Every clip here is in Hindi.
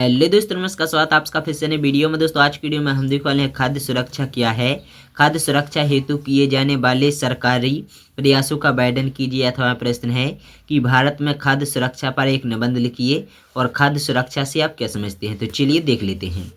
हेलो दोस्तों, नमस्कार। स्वागत है आपका फिर से नई वीडियो में। दोस्तों आज की वीडियो में हम देखने वाले हैं खाद्य सुरक्षा क्या है। खाद्य सुरक्षा हेतु किए जाने वाले सरकारी प्रयासों का वर्णन कीजिए। अथवा प्रश्न है कि भारत में खाद्य सुरक्षा पर एक निबंध लिखिए और खाद्य सुरक्षा से आप क्या समझते हैं। तो चलिए देख लेते हैं।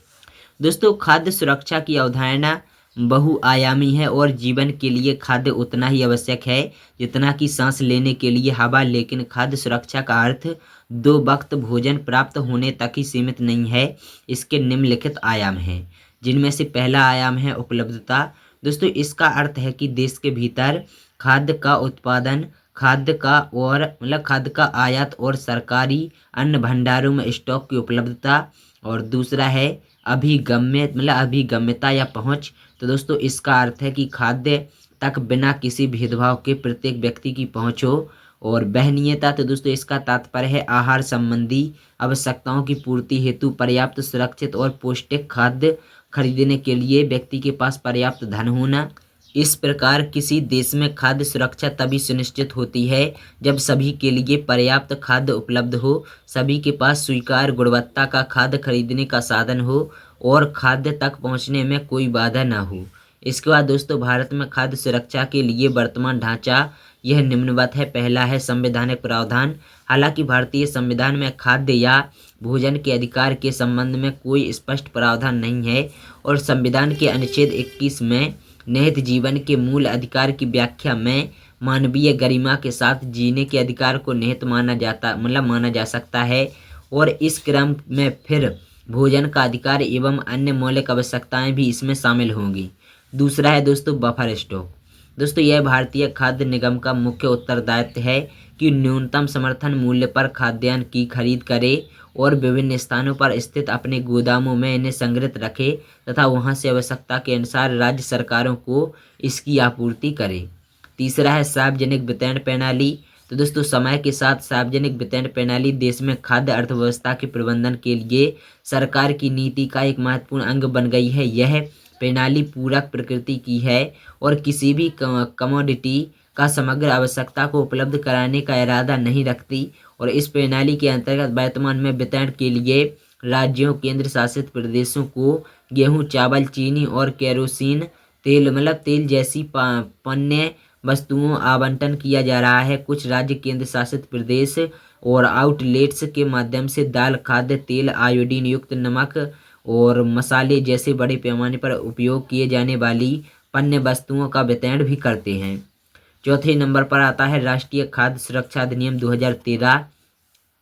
दोस्तों खाद्य सुरक्षा की अवधारणा बहुआयामी है और जीवन के लिए खाद्य उतना ही आवश्यक है जितना कि सांस लेने के लिए हवा। लेकिन खाद्य सुरक्षा का अर्थ दो वक्त भोजन प्राप्त होने तक ही सीमित नहीं है। इसके निम्नलिखित आयाम हैं, जिनमें से पहला आयाम है उपलब्धता। दोस्तों इसका अर्थ है कि देश के भीतर खाद्य का उत्पादन, खाद्य का आयात और सरकारी अन्न भंडारों में स्टॉक की उपलब्धता। और दूसरा है अभिगम्यता या पहुंच। तो दोस्तों इसका अर्थ है कि खाद्य तक बिना किसी भेदभाव के प्रत्येक व्यक्ति की पहुंच हो। और वहनीयता, तो दोस्तों इसका तात्पर्य है आहार संबंधी आवश्यकताओं की पूर्ति हेतु पर्याप्त सुरक्षित और पौष्टिक खाद्य खरीदने के लिए व्यक्ति के पास पर्याप्त धन होना। इस प्रकार किसी देश में खाद्य सुरक्षा तभी सुनिश्चित होती है जब सभी के लिए पर्याप्त खाद्य उपलब्ध हो, सभी के पास स्वीकार्य गुणवत्ता का खाद्य खरीदने का साधन हो और खाद्य तक पहुंचने में कोई बाधा न हो। इसके बाद दोस्तों भारत में खाद्य सुरक्षा के लिए वर्तमान ढांचा यह निम्नवत है। पहला है संवैधानिक प्रावधान। हालांकि भारतीय संविधान में खाद्य या भोजन के अधिकार के संबंध में कोई स्पष्ट प्रावधान नहीं है और संविधान के अनुच्छेद 21 में निहित जीवन के मूल अधिकार की व्याख्या में मानवीय गरिमा के साथ जीने के अधिकार को निहित माना जा सकता है। और इस क्रम में फिर भोजन का अधिकार एवं अन्य मौलिक आवश्यकताएं भी इसमें शामिल होंगी। दूसरा है दोस्तों बफर स्टॉक। दोस्तों यह भारतीय खाद्य निगम का मुख्य उत्तरदायित्व है कि न्यूनतम समर्थन मूल्य पर खाद्यान्न की खरीद करे और विभिन्न स्थानों पर स्थित अपने गोदामों में इन्हें संग्रहित रखे तथा वहां से आवश्यकता के अनुसार राज्य सरकारों को इसकी आपूर्ति करे। तीसरा है सार्वजनिक वितरण प्रणाली। तो दोस्तों समय के साथ सार्वजनिक वितरण प्रणाली देश में खाद्य अर्थव्यवस्था के प्रबंधन के लिए सरकार की नीति का एक महत्वपूर्ण अंग बन गई है। यह प्रणाली पूरक प्रकृति की है और किसी भी कमोडिटी का समग्र आवश्यकता को उपलब्ध कराने का इरादा नहीं रखती। और इस प्रणाली के अंतर्गत वर्तमान में वितरण के लिए राज्यों, केंद्र शासित प्रदेशों को गेहूं, चावल, चीनी और केरोसिन तेल जैसी पण्य वस्तुओं आवंटन किया जा रहा है। कुछ राज्य, केंद्र शासित प्रदेश और आउटलेट्स के माध्यम से दाल, खाद्य तेल, आयोडीन युक्त नमक और मसाले जैसे बड़े पैमाने पर उपयोग किए जाने वाली पण्य वस्तुओं का वितरण भी करते हैं। चौथे नंबर पर आता है राष्ट्रीय खाद्य सुरक्षा अधिनियम 2013।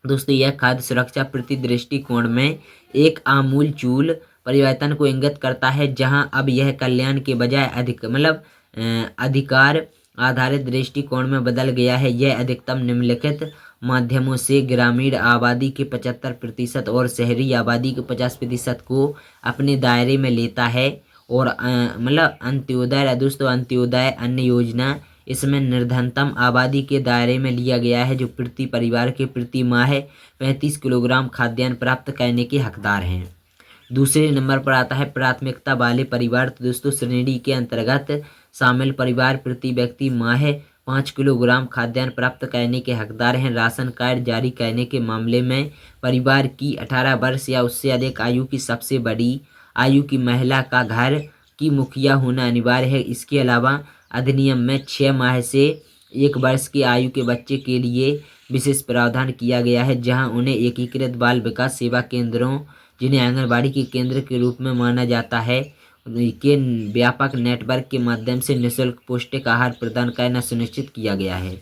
दोस्तों यह खाद्य सुरक्षा प्रति दृष्टिकोण में एक आमूलचूल परिवर्तन को इंगित करता है, जहां अब यह कल्याण के बजाय अधिकार आधारित दृष्टिकोण में बदल गया है। यह अधिकतम निम्नलिखित माध्यमों से ग्रामीण आबादी के 75% और शहरी आबादी के 50% को अपने दायरे में लेता है। और अंत्योदय अन्न योजना इसमें निर्धनतम आबादी के दायरे में लिया गया है, जो प्रति परिवार के प्रति माह 35 किलोग्राम खाद्यान्न प्राप्त करने के हकदार हैं। दूसरे नंबर पर आता है प्राथमिकता वाले परिवार। तो दोस्तों श्रेणी के अंतर्गत शामिल परिवार प्रति व्यक्ति माह 5 किलोग्राम खाद्यान्न प्राप्त करने के हकदार हैं। राशन कार्ड जारी करने के मामले में परिवार की 18 वर्ष या उससे अधिक आयु की सबसे बड़ी आयु की महिला का घर की मुखिया होना अनिवार्य है। इसके अलावा अधिनियम में 6 माह से 1 वर्ष की आयु के बच्चे के लिए विशेष प्रावधान किया गया है, जहां उन्हें एकीकृत बाल विकास सेवा केंद्रों, जिन्हें आंगनबाड़ी के केंद्र के रूप में माना जाता है, के व्यापक नेटवर्क के माध्यम से निःशुल्क पौष्टिक आहार प्रदान करना सुनिश्चित किया गया है।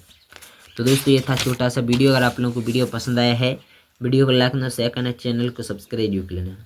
तो दोस्तों ये था छोटा सा वीडियो। अगर आप लोगों को वीडियो पसंद आया है, वीडियो को लाइक करना, शेयर करना, चैनल को सब्सक्राइब कर लेना।